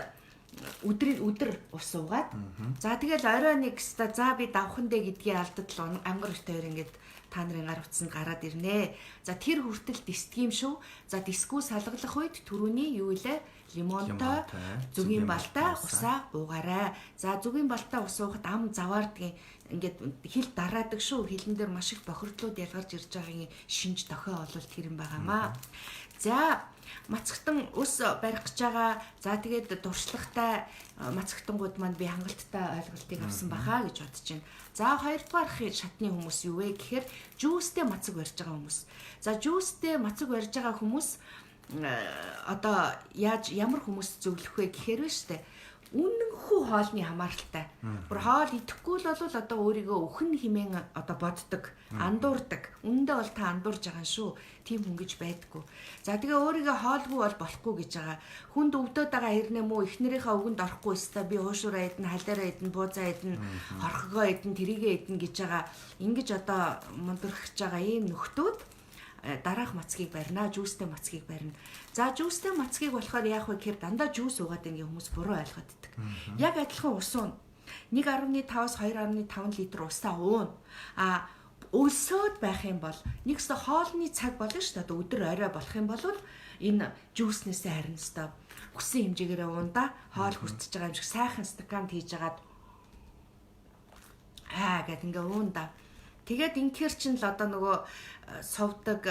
өдөр ус уугаад за тэгэл орой нэг за би давхан дээ гэдгийг алдад л ангар өртөөр ингээд та нарын гар утсанд гараад ирнэ. За тэр хүртэл дисдгийм шүү. За дискүү салгалах үед түрүүний юу илээ лимонтой зүгийн балтай усаа уугаарай. За зүгийн балтай ус уухад ам заваардгийн ингээд хил дараадаг шүү. Хилэн дээр маш их бохирдлууд ялгарч ирж байгаагийн шинж дохио олвол тэр юм байгаамаа. За мацагтан ус барих гэж байгаа. За тэгээд дуршлагтай мацагтангууд маань би хангалттай ойлголтыг авсан бахаа гэж бодож байна. За хоёрдугаар шатны хүмүүс юу вэ гэхээр жүүстэй мацаг барьж байгаа хүмүүс. За жүүстэй мацаг барьж байгаа хүмүүс одоо ямар хүмүүс зөвлөх вэ гэхээр вэ штэ. Үнэнхүү хоолны хамааралтай. Бүр хоол идэхгүй л бол одоо өөрийгөө өхөн химэн одоо боддог, андуурдаг. Үнэндээ бол та андуурж байгаа шүү. Тийм хүн гэж байдаггүй. За тэгээ өөрийгөө хоолгүй бол болохгүй гэж байгаа. Хүнд өвдөд байгаа хэрнээ мүү эхнэрийнхээ өгөнд орохгүй өстой би уушураа идэн, халаараа идэн, буузаа идэн, хорхогоо идэн, тэрийгээ идэн гэж байгаа. Ингэж одоо мундрахж байгаа ийм нөхдүүд дараах мацгийг барина, жүүстэй мацгийг барина. За жүүстэй мацгийг болохоор яах вэ гэхээр дандаа жүүс уугаад ингээ хүмүүс буруу ойлгоод иддэг. Яг адилхан ус уу 1.5-аас 2.5 литр усаа уун. Өлсөөд байх юм бол нэгсээ хоолны цаг болно шүү дээ. Өдөр орой болох юм бол энэ жүүснээсээ харин өстой хүссэн хэмжээгээр уунда хоол хүртэж байгаа юм шиг сайхан стаканд хийж агаад гэд ингээ уунда. Тэгээд инхээр чинь л одоо нөгөө совдог,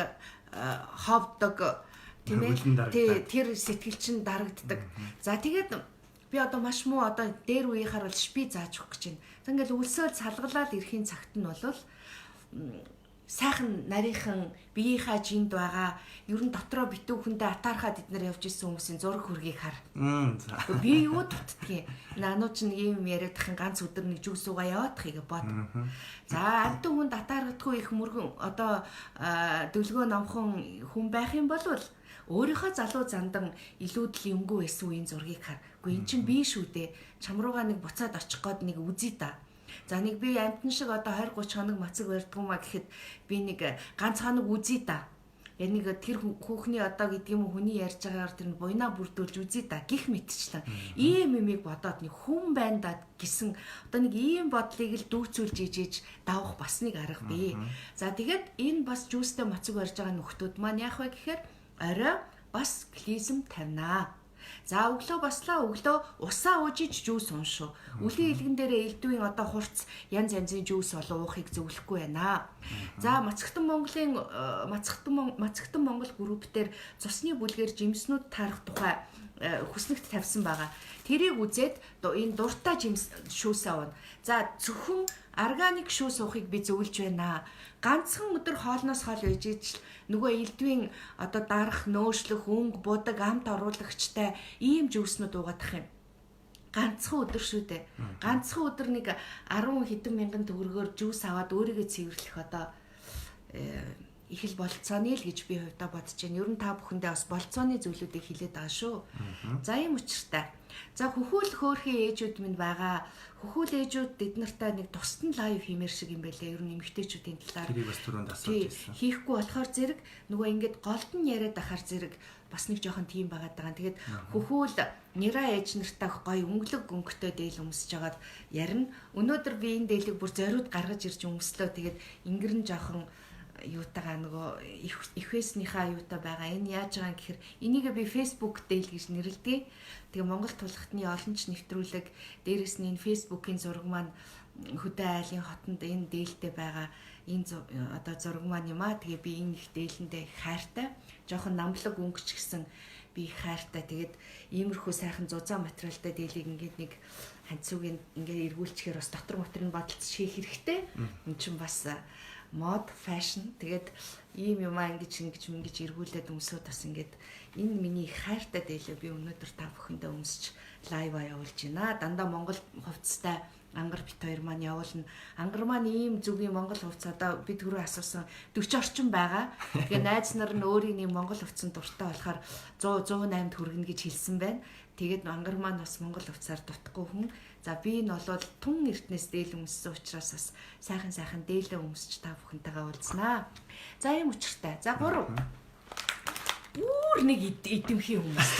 ховдог тийм ээ. Тэр сэтгэл чинь дарагддаг. За тэгээд би одоо маш муу одоо дээр үеийнхаар бол шпи зааж өгөх гэж байна. Ингээл үлсөөл салгалаад ирэхийн цагт нь бол сайхан нарийнхан биеийнхаа жинд байгаа ер нь дотроо битүү хүндээ атаархаад эднэр явж исэн хүмүүсийн зураг хүргийг хар. Би юу дутдгийг наануу ч нэг юм яриадахын ганц өдөр нэг жүүс уугаа яваадахыг бод. За адд хүнд атааргадгүй их мөргөн одоо дөлгөө номхон хүн байх юм бол өөрийнхөө залуу зандан илүүдл юмгүй байсан үеийн зургийг хар. Гэхдээ эн чинь би шүү дээ. Чам руугаа нэг буцаад очих гээд нэг үзий та. За нэг би амтэн шиг одоо 20-30 хоног мацаг барьдгүй маа гэхэд би нэг ганц хоног үзий та. Яг нэг тэр хүүхний одоо гэдэг юм хүний ярьж байгаагаар тэр буйнаа бүрдүүлж үзий та гих мэтчлэн. Ийм юмыг бодоод нэг хүн байна да гэсэн одоо нэг ийм бодлыг л дүүцүүлж ижиж давах бас нэг арга бий. За тэгээд энэ бас жүүстэй мацаг барьж байгаа нөхдүүд маань яах вэ гэхээр орой бас клизм тавина. За өглөө баслаа өглөө усаа уужиж жүүс уншуу. Үлийн илгэн дээрээ элдвийн одоо хурц янз янзын жүүс болон уухыг зөвлөхгүй байна. За Мацагтан Монгол группээр цусны бүлгээр жимснүүд таарах тухай хүснэгт тавьсан байгаа. Тэрийг үзээд энэ дуртай шүүсээ уuna. За зөвхөн органик шүүс уухыг би зөвлөж байна. Ганцхан өдөр хоолноос хоол ижиж нөгөө элдвийн одоо дарах, нөөшлөх, өнгө, будаг, амт оруулагчтай ийм жүүснүүд уугаадах юм. Ганцхан өдөр шүү дээ. Ганцхан өдөр нэг 10 хэдэн мянган төгрөгөөр жүүс аваад өөрийгөө цэвэрлэх одоо их л болцооны л гэж би хувьдаа бодож байна. Ер нь та бүхэндээ бас болцооны зүйлүүдийг хэлээд байгаа шүү. За ийм учиртай. За хөхүүл хөөрхий ээжүүд минь байгаа. Хөхүүл ээжүүд бид нартай нэг тусдан лайв хиймээр шиг юм байлаа. Ер нь эмэгтэйчүүдийн талаар. Тэрийг бас түрүүнд асууж ирсэн. Хийхгүй болохоор зэрэг нөгөө ингээд голдон яриад ахаар зэрэг бас нэг жоохон тийм байгаад байгаа. Тэгээд хөхүүл нэраа ээж нартай гоё өнгөлөг өнгөтэй дээл өмсөж хагаад ярина. Өнөөдөр би энэ дээлийг бүр зориуд гаргаж ирж өмслөө. Тэгээд ингэрэн жоохон юутагаа нөгөө ихвэснийхаа юутай байгаа. Энэ яаж байгаа юм гэхээр энийг би Facebook дээл гэж нэрлэдэг. Тэгээ Монгол тулхтны олонч нэвтрүүлэг дээрэс нь энэ Facebook-ийн зураг маань Хөдөө айлын хотонд энэ дээлтэй байгаа энэ одоо зураг маань юм аа. Тэгээ би энэ их дээлэндээ их хайртай. Жохон намлаг өнгөч гэсэн би их хайртай. Тэгээд иймэрхүү сайхан зузаан материалтай дээлийг ингээд нэг ханцуугийн ингээд эргүүлчихээр бас дотор моторыг бодолцож хийх хэрэгтэй. Энд чинь бас мод, фэшн. Тэгээд ийм юм аа ингэж эргүүлээд өмсөд бас ингээд энэ миний их хайртай дээлээ би өнөөдөр та бүхэндээ өмсөж лайв явуулж байна. Дандаа Монгол хувцастай ангар бит хоёр маань явуулна. Ангар маань ийм зүгийн Монгол хувцас одоо би түрүү асуусан 40 орчим байгаа. Тэгээ найз нар нь өөрийн нэг Монгол хувцсан дуртай болохоор 100-108-д хүргэнэ гэж хэлсэн байна. Тэгээд ангар маань бас Монгол хувцсаар дутхгүй хүн. За би нь бол тун эртнээс дээл өмссөн учраас бас сайхан дээлээ өмсч та бүхэнтэйгээ уулзнаа. За ийм учиртай. За 3 бүр нэг идэмхий хүмүүс.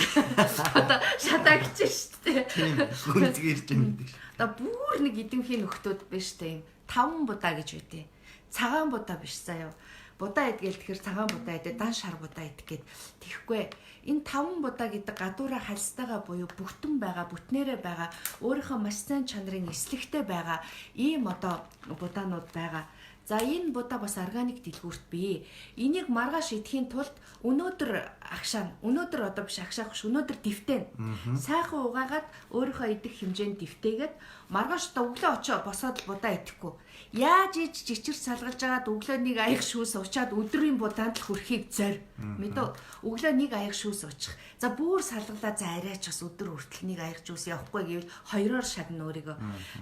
Одоо шатаагч шүү дээ. Тийм гүнзгий ирж байгаа гэдэг. Одоо бүр нэг идэмхий нөхдүүд биш дээ. 5 будаа гэж үтэй. Цагаан будаа биш заяа. Будаа идгээл тэгэхээр цагаан будаа идэ дан шар будаа идгээд тэхгүй. Энэ 5 будаа гэдэг гадуураа хальстайгаа буюу бүтэн байгаа, бүтнээрээ байгаа, өөрийнхөө маш сайн чанарын эслэгтэй байгаа ийм одоо будаанууд байгаа. За энэ будаа бас органик дэлгүүрт бий. Энийг маргааш идэхийн тулд өнөөдөр одоо биш агшаах биш өнөөдөр дэвтэн. Сайхан угаагаад өөрийнхөө идэх хэмжээнд дэвтээгээд маргааш та өглөө очоо босоод будаа идэхгүй. Яаж иж жичэр салгалж агаад өглөө нэг аяг шүүс уучаад өдрийн будаанд л хүрхийг зорь. Мэдөө өглөө нэг аяг шүүс уучих. За бүр салгалаа за арайч бас өдөр хүртэл нэг аяг шүүс явахгүй гэвэл хоёроор шагна өөрийгөө.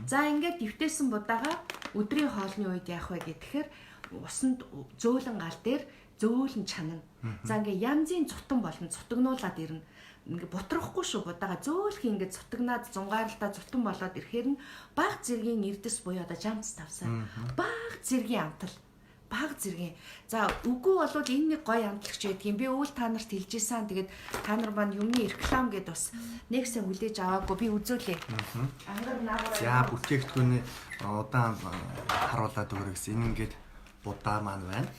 За ингээд дэвтээсэн будаагаа өдрийн хоолны үед яах вэ гэхээр усанд зөөлөн гал дээр зөөлөн чанана. За ингээ янзын цутан болон цутагнуулаад ирнэ. Ингээ бутрахгүй шүү будаага зөөлх ингээ цутагнаад зунгаарлалтаа цутан болоод ирэхээр нь баг зэргийн эрдэс буюу одоо жамц тавсаа. Баг зэргийн амтал. Баг зэргийн. За үгүй болвол энэ нэг гоё амтлагч байдгийн. Би өвөл та нарт хэлжсэн. Тэгээд та нар маань юмны реклам гэдээ бас нэгсэн хүлээж аваагүй би үзүүлээ. За бүтээгдэхүүний удаан харуулад өгөрэй гэсэн. Энэ ингээд будаа маань байна.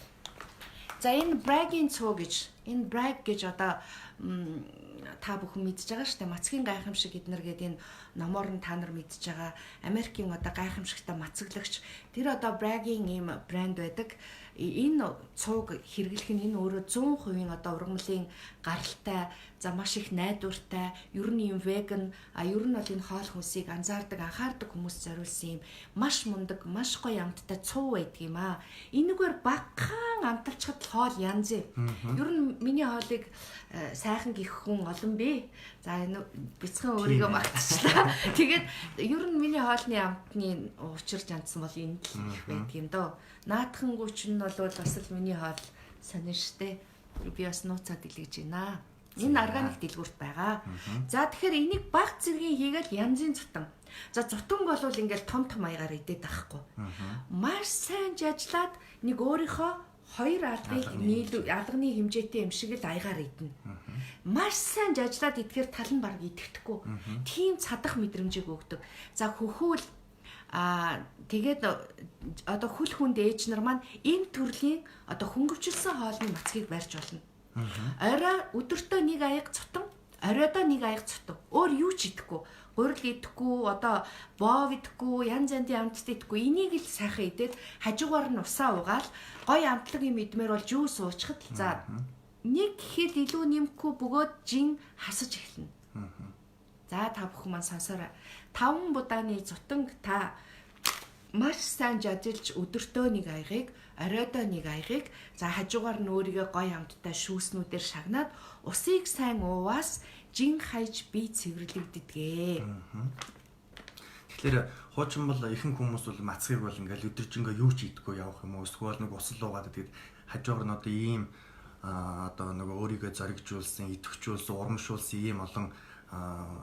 За энэ браггийн цуу гэж энэ браг гэж одоо та бүхэн мэдж байгаа шүү дээ. Мацгийн гайхамшиг эднэр гэдэг энэ номоор нь та нар мэдж байгаа. Америкийн одоо гайхамшигтай мацаглагч тэр одоо браггийн ийм брэнд байдаг. Энэ цууг хэрэглэх нь энэ өөрөө 100% одоо ургамлын гаралтай, за маш их найдвартай, ер нь юм веган, ер нь бол энэ хоол хүнсийг анхаардаг хүмүүс зориулсан юм маш мундаг, маш гоё амттай цуу байдаг юм аа. Энэгээр багахан амталчхад хоол янз. Ер нь миний хоолыг сайхан гих хүн олон бий. За энэ бяцхан өөрийгөө магтчихлаа. Тэгээд ер нь миний хоолны амтны учир жандсан бол энэ л их байдаг юм доо. Наадхангүйч нь бол бас л миний хоол сонир штэ. Би бас нууцаад илгэж байна. Энэ органик дэлгүүрт байгаа. За тэгэхээр энийг баг зэргийн хийгээл янзын цутан. За цутанг бол ингээл том маягаар идээд байхгүй. Маш сайн жажлаад нэг өөрийнхөө хоёр алганы хэмжээтэй юм шиг л аягаар идэнэ. Маш сайн жажлаад идэхээр тал нь баг идэвдэхгүй. Тийм цадах мэдрэмжийг өгдөг. За хөхүүл тэгээд одоо хөл хүнд ээж нар маань энэ төрлийн одоо хөнгөвчлсөн хоолны мацгийг барьж болно. Орой өдөртөө нэг аяг цутан, оройдоо нэг аяг цутан. Өөр юу ч идэхгүй. Гурил идэхгүй, одоо боов идэхгүй, янз янзын амтд идэхгүй. Энийг л сайхан идээд хажуугаар нь усаа угаал, гоё амтлаг юм идмээр бол жуус уучхад за нэг хэд илүү нэмэхгүй бөгөөд жин хасаж эхэлнэ. За та бүхэн маань сонсоорой. 5 будааны цутанг та маш сайн жажилж өдөртөө нэг аягийг, оройдоо нэг аягийг, за хажуугаар нь өөрийгөө гоё амттай шүүснүүдээр шагнаад усыг сайн ууваас жин хайж бие цэвэрлэгддэгэ. Тэгэхээр хуучин бол ихэнх хүмүүс бол мацгийг бол ингээл өдөржингөө юу ч идэггүй явах юм уу эсвэл нэг усал уугаад тэгээд хажуугаар нь одоо ийм одоо нөгөө өөрийгөө зоригжуулсан, идэвхжүүлсэн, урамшуулсан ийм олон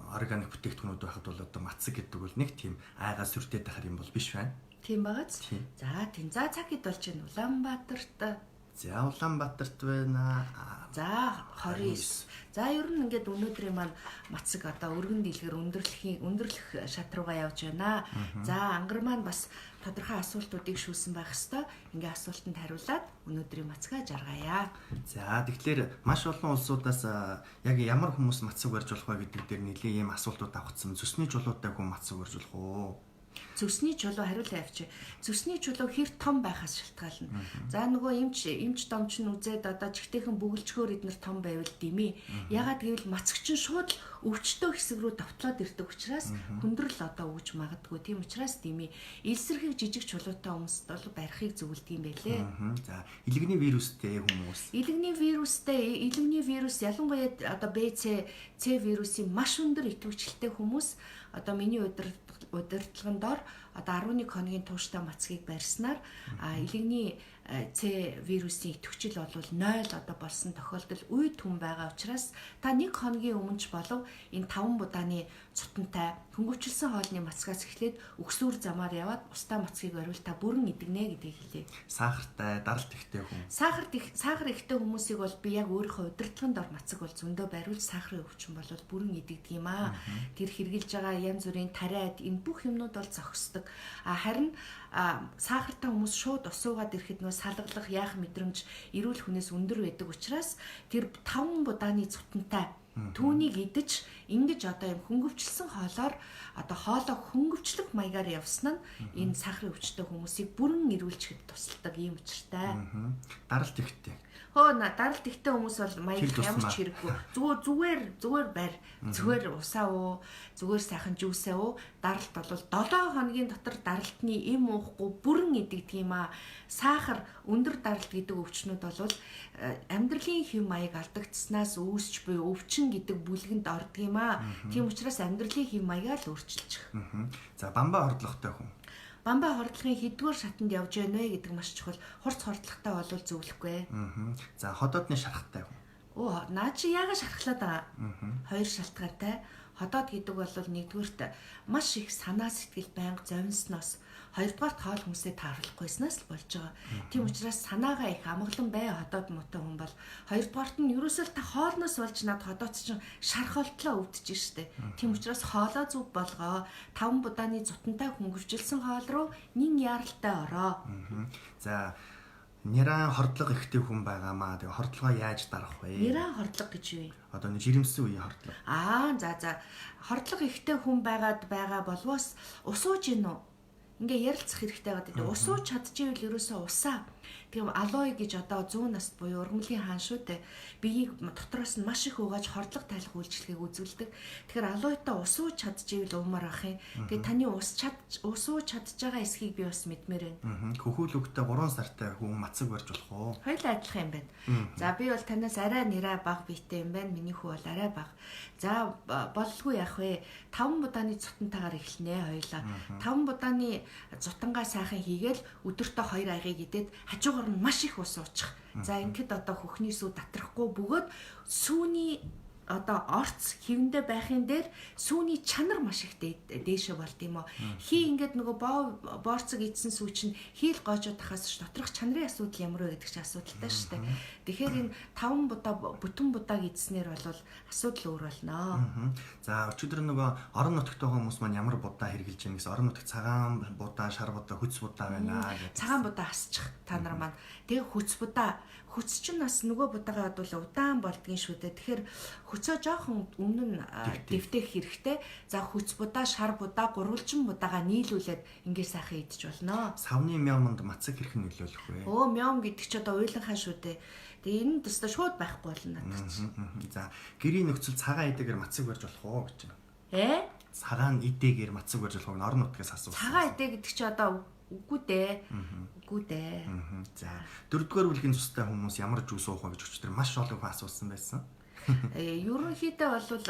органик бүтээгдэхүүнүүд байхад бол одоо мацаг гэдэг бол нэг тийм айгаа сүртэй тахар юм бол биш байна. Тийм багац. За тийм. За цагид болж байна Улаанбаатарт. За Улаанбаатарт байна. За 29. За ер нь ингээд өнөөдрийн маань мацаг одоо өргөн дийлгэр өндөрлөх шат руугаа явж байна. За ангар маань бас тодорхой асуултуудыг шүүсэн байх хэвээр ингээ асуултанд хариулаад өнөөдрийн мацгаа жаргая. За тэгэхээр маш олон улсуудаас яг ямар хүмүүс мацаг барьж болох вэ гэдэг дээр нэлийн ийм асуултууд авахсан. Зүсний чулуутай хүн мацаг барьж болох уу? Зүсний чулуу хариулаа явчих. Зүсний чулуу хэр том байхаас шалтгаална. За нөгөө эмч домч нь үзээд одоо жигтэйхэн бүгэлжгөөр эднэр том байвал димий. Ягаад гэвэл мацагч нь шууд өвчтөө хэсэг рүү давтлаад ирдэг учраас хүндрэл одоо үүж магадгүй. Тийм учраас димий. Илсэрхийг жижиг чулуутай хүмүүст бол барихыг зөвлөдөг юм байлээ. За илэгний вирустэй хүмүүс. Илэгний вирус ялангуяа одоо BC вирусын маш өндөр идэвхжэлтэй хүмүүс одоо миний удирдлагын дор одоо 11 хоногийн тууштай мацгийг барьснаар илэгний С вирусын идэвхжил бол 0 одоо болсон тохиолдол үед түн байгаа учраас та 1 хоногийн өмнөч болов энэ 5 будааны цутантай хөнгөвчлсөн хоолны мацгаас эхлээд өксүүр замаар яваад устаа мацгийг барьвал та бүрэн идэгнэ гэдгийг хэлье. Сахартай, даралт ихтэй хүн. Сахар ихтэй хүмүүсийг бол би яг өөрийнхөө удирдлагын дор мацаг бол зөндөө бариулж сахарын өвчин болвол бүрэн идэгдэг юм аа. Тэр хэрглэж байгаа янз бүрийн тариад энэ бүх юмнууд бол зогсдог. Харин сахартай хүмүүс шууд усуугаад ирэхэд нөө салгалах яах мэдрэмж эрүүл хүнээс өндөр байдаг учраас тэр 5 будааны цутантай түүнийг идэж ингэж одоо юм хөнгөвчлсөн хоолоор одоо хоолоо хөнгөвчлөх маягаар явсан нь энэ сахарын өвчтөй хүмүүсийг бүрэн эрүүлжихэд тусалдаг юм учиртай. Даралт ихтэй. Даралт ихтэй хүмүүс бол маяг ямар ч хэрэггүй. Зүгээр барь. Зүгээр усаа уу, зүгээр сайхан жүүсээ уу. Даралт бол 7 хоногийн дотор даралтны эм уухгүй бүрэн идэгдэг юм аа. Сахар, өндөр даралт гэдэг өвчнүүд бол амьдралын хэв маяг алдагдсанаас үүсч буй өвчин гэдэг бүлгэнд ордог юм аа. Тийм учраас амьдралын хэв маягаа л өөрчилчих. За бамбаа хордлоготой хүн. Бамбаа хордлогын хэдгээр шатанд явж байна вэ гэдэг маш чухал. Хурц хордлоготой бол зөвлөхгүй. За ходоодны шарахтай хүн. Наа чи яагаад шархлаад байгаа? Хоёр шалтгаантай. Ходоод гэдэг бол нэгдүгээрт маш их санаа сэтгэл байнга зовносноос, хоёрдугаарт хоол хүнсээ тааруулахгүйснаас л болж байгаа. Тийм учраас санаагаа их амгалан бай ходоод муутай хүн бол хоёрдугаарт нь ерөөсөө та хоолноос болж над ходоод чинь шархолтлоо өвдөж штэ. Тийм учраас хоолоо зүв болгоо. 5 будааны зутантай хөнгөвжилсэн хоол руу нин яралтай ороо. За нэрэн хордлого ихтэй хүн байгаамаа. Тэгээ хордлогоо яаж дарах вэ? Нэрэн хордлого гэж юу вэ? Одоо нэг жирэмсэн үеийн хордлого. За. Хордлого ихтэй хүн байгаа болвоос усууж гин үү? Ингээ ярилцах хэрэгтэй байдаг. Усууж чадчихвэл ерөөсөө усаа. Тийм алоэ гэж одоо 100 наст буюу ургамлын хаан шүү дээ. Биеийг дотроос нь маш их угааж хордлого тайлах үйлчлэгийг үзүүлдэг. Тэгэхээр алоэтой усууж чадчихвэл уумаар ах юм. Тэгээ таны усууж чадж байгаа эсхийг би бас мэдмээр байна. Хөхүүлөгтэй 3 сартай хүн мацаг барьж болох уу? Хоёулаа адилхан юм байна. За би бол танаас арай нэраа бага биетэй юм байна. Миний хүү бол арай бага. За боллгүй яах вэ? 5 будааны цутантайгаар эхэлнэ хоёулаа. 5 будааны зутангаа сайхан хийгээл өдөртөө 2 аягийг идээд хажуугаар нь маш их ус уучих. За ингээд одоо хөхний сүү татрахгүй бөгөөд сүүний одоо орц хэвэндэ байхын дээр сүүний чанар маш их дээшээ болд юм уу. Хий ингээд нөгөө боорцог идсэн сүү чинь хийл гоожоо тахаас доторх чанарын асуудал ямар вэ гэдэг чинь асуудалтай шүү дээ. Тэгэхээр энэ 5 будаа бүтэн будааг идснээр бол асуудал өөр болно. За өчигдөр нөгөө орон нутагт байгаа хүмүүс маань ямар будаа хэрглэж байна гэсэн орон нутагт цагаан будаа, шар будаа, хөц будаа байна гэж. Цагаан будаа асчих та нар маань. Тэгээ хөц чинь бас нөгөө будаага бодвол удаан болдгийн шүү дээ. Тэгэхээр хөцөө жоохон өмнө нь дэвтэх хэрэгтэй. За хөц будаа, шар будаа, гурвалжин будаагаа нийлүүлээд ингээд сайхан идэж болно. Савны мяуманд мацаг хэрхэн нөлөөлөх вэ? Мяум гэдэг чи одоо уйланхаа шүү дээ. Тэгээ энэ төстө шууд байхгүй болно надад чи. За гэрийн нөхцөл цагаан идэгээр мацаг барьж болох уу гэж байна. Цагаан идэгээр мацаг барьж болох нь орон нутгаас асуусан. Цагаан идэ гэдэг чи одоо үгүй дээ. За дөрөвдүгээр бүлгийн цустай хүмүүс ямар жуус уух вэ гэж өчтөр маш олон хүн асуусан байсан. Ерөнхийдөө бол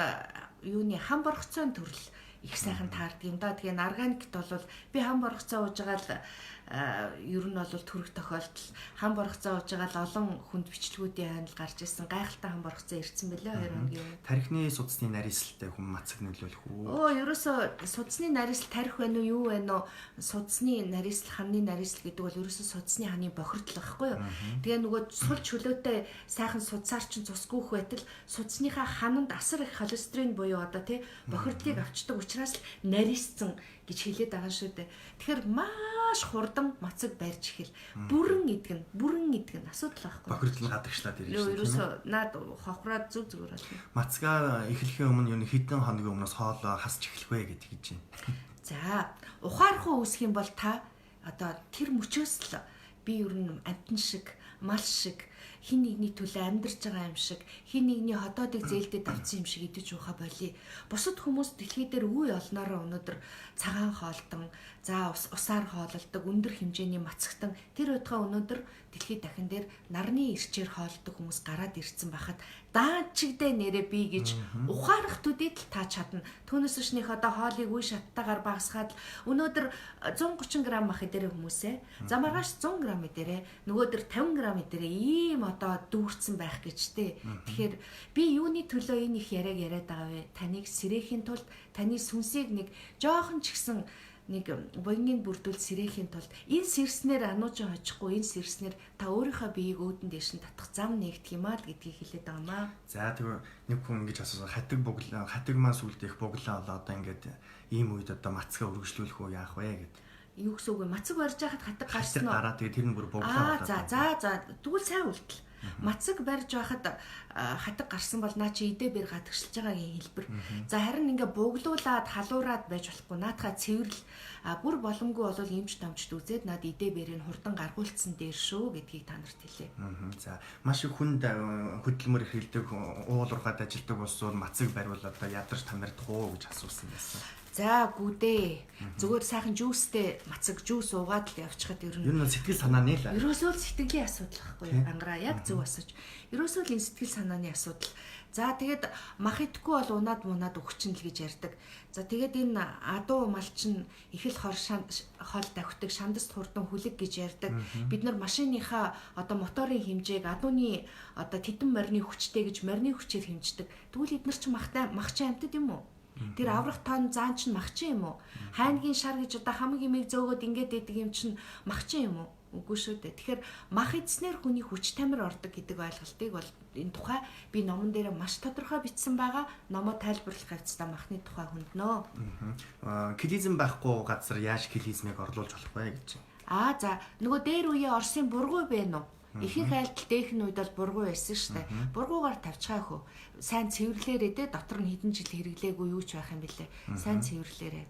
юуны хам боргоцон төрөл их сайхан таардаг юм да. Тэгээ органикт бол би хам боргоцоо ууж байгаа л ер нь бол төрөх тохиолдол хам боргоцоо ууж байгаа л олон хүнд бичлэгүүдийн хойно гарч ирсэн гайхалтай хам боргоцоо ирсэн бэлээ 2 хоногийн. Тархины судасны нарийсалтай хүн мацаг нөлөөлөх үү? Ерөөсө судасны нарийсал тарих байна уу юу байна уу? Судасны нарийсал, ханы нарийсал гэдэг бол ерөөсө судасны ханы бохирдол байхгүй юу? Тэгээ нөгөө сул чөлөөтэй сайхан судсаар чинь цус гүөх байтал судасныхаа хананд асар их холестерин буюу одоо тий бохирдлыг авчдаг учраас нарийсцсан гэж хэлээд байгаа шүү дээ. Тэгэхээр маш хурдан мацаг барьж ихэл бүрэн идэгэн асуудал байхгүй. Бохирдол гадагшлаад ирж байна. Ерөөсөө наад хохроод зүгээр болно. Мацгаа эхлэхийн өмнө юу хэдэн хоногийн өмнөөс хоолоо хасч эхлэх вэ гэдэг гэж байна. За, ухаархуу үүсэх юм бол та одоо тэр мөчөөс л би ер нь амтан шиг, мал шиг хин нэгний төлөө амьдарч байгаа юм шиг, хин нэгний хотоодыг зээлдэд авсан юм шиг идэж ууха болий. Бусад хүмүүс дэлхий дээр үе олноороо өнөөдөр цагаан хоолтон, за усаар хоололдог, өндөр хэмжээний мацагтан тэр удаа өнөөдөр дэлхийд дахин дээр нарны ирчээр хоолдог хүмүүс гараад ирсэн байхад даанчигдээ нэрэ би гэж ухаарах төдийд л та чадна. Түүнээс өшнийх одоо хоолыг үе шаттайгаар багасгаад өнөөдөр 130 г мах идэрэ хүмүүсээ. За маргааш 100 г идэрэ. Нөгөөдөр 50 г идэрэ. Ийм одоо дүүрсэн байх гэж тээ. Тэгэхээр би юуны төлөө энэ их яриад байгаа вэ? Таныг сэрэхийн тулд таны сүнсийг нэг жоохон ч ихсэн нэг буянгийн бүрдүүл сэрэхийн тулд энэ сэрснээр ануужин хожихгүй энэ сэрснээр та өөрийнхөө биеийг өөдөн дэш нь татах зам нэгдэх юм аа гэдгийг хэлээд байгаа маа. За тэгээ нэг хүн ингэж асуусан хатиг мас үлдэх буглаа болоо одоо ингээд ийм үед одоо мацгаа өргөжлүүлэх үү яах вэ гэдэг. Юу гэсэн үг вэ? Мацаг барьж байхад хатиг гарсан уу? Гараа тэгээ тэр нь бүр буглаа болоо. За тэгвэл сайн үлдэл. Мацаг барьж байхад хатаг гарсан бол наа чи идэ бэр гадагшилж байгаагийн хэлбэр. За харин ингээ буглуулад халуураад байж болохгүй. Наатахаа цэвэрл бүр боломгүй бол эмч тамчд үзээд над идэ бэрийг хурдан гаргуулсан дээр шүү гэдгийг та нарт хэлье. За маш их хүнд хөдөлмөр хэрэлдэг уулуурхад ажилдаг улс бол мацаг бариул одоо ядарч тамирдах уу гэж асуусан байсан. За гүдээ. Зүгээр сайхан жүүстэй мацаг жүүс уугаад л явчихад ер нь сэтгэл санааны л. Ерөөсөө л сэтгэлийн асуудал байхгүй юу? Ангараа яг зөв асууж. Ерөөсөө л энэ сэтгэл санааны асуудал. За тэгээд мах идэхгүй бол унаад өгчин л гэж ярьдаг. За тэгээд энэ адуу малчин их л хол давхдаг шамдаст хурдан хүлэг гэж ярьдаг. Бид нар машиныхаа одоо моторын хэмжээг адууны одоо тэдэн морины хүчтэй гэж морины хүчээр хэмждэг. Тэгвэл эдгээр чи махчин амтд юм уу? Тэр аврах тоон заан чинь махчин юм уу? Хайнгийн шар гэж одоо хамаг имийг зөөгөөд ингээд идэг юм чинь махчин юм уу? Үгүй шүү дээ. Тэгэхээр мах идснээр хүний хүч тамир ордог гэдэг ойлголтыг бол энэ тухай би номон дээр маш тодорхой бичсэн байгаа. Номоо тайлбарлах хэвцээ махны тухай хүнднөө. Клизм байхгүй газар яаж клизмыг орлуулж болох вэ гэж. За нөгөө дээр үе Оросын бургуй байна уу? Ихэнх айлтал дээх нь үед бол бургуй байсан шүү дээ. Бургуугаар тавьчихаа хөө. Сайн цэвэрлээрээ дээ дотор нь хэдэн жил хэрэглээгүй юу ч байх юм бэлээ. Сайн цэвэрлээрээ.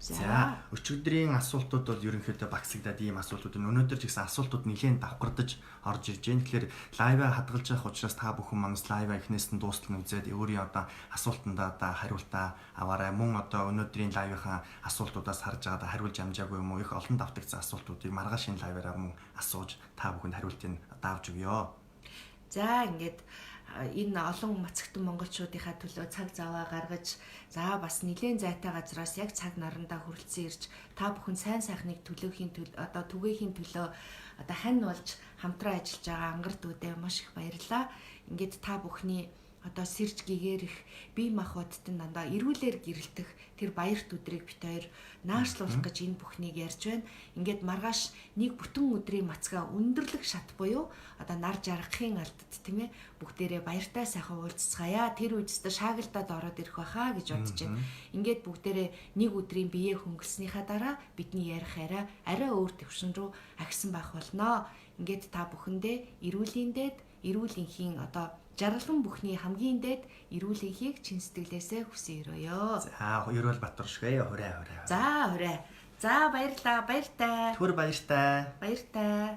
За өчигдрийн асуултууд бол ерөнхийдөө багсагдаад ийм асуултууд нь өнөөдөр ч гэсэн асуултууд нэлээд давхардаж орж ирж байна. Тэгэхээр лайваа хадгалж явах учраас та бүхэн манаас лайваа эхнээс нь дуустал нь үзээд өөрийн одоо асуултандаа хариултаа аваарай. Мөн одоо өнөөдрийн лайвынхаа асуултуудаас харж байгаад хариулж амжаагүй юм уу? Их олон давтагдсан асуултуудыг маргааш энэ лайваараа мөн асууж та бүхэнд хариултыг давж өгье. За ингээд энэ олон мацагтан монголчуудынхаа төлөө цаг заваа гаргаж бас нэлээд зайтай газраас яг цаг нарандаа хүрэлцэн ирж та бүхэн сайн сайхныг төлөөхийн одоо түгээхийн төлөө одоо хань болж хамтран ажиллаж байгаа ангар дүүдээ маш их баярлалаа. Ингээд та бүхний одоо сэрж гэгэрэх бие махбодд нь дандаа эрүүлэр гэрэлтэх тэр баярт өдрийг бит хоёр наашлуулах гэж энэ бүхнийг ярьж байна. Ингээд маргааш нэг бүтэн өдрийн мацгаа өндөрлөх шат буюу одоо нар жаргахын алдад тийм ээ бүгдээрээ баяртай сайхан уулзцгаая. Тэр үедээ шаагилдаад ороод ирэх байхаа гэж бодож байна. Ингээд бүгдээрээ нэг өдрийн биеэ хөнгөлснийхаа дараа бидний ярих арай өөр төвшин рүү агсан байх болноо. Ингээд та бүхэндээ эрүүлийн дээд эрүүлэнхийн одоо жаргалан бүхний хамгийн дээд эрүүлэнхийг чин сэтгэлээсээ хүсэн өрөөё. За Ерөөл Батар шгэ хураа. За баярлалаа баяртай. Түр баяртай. Баяртай.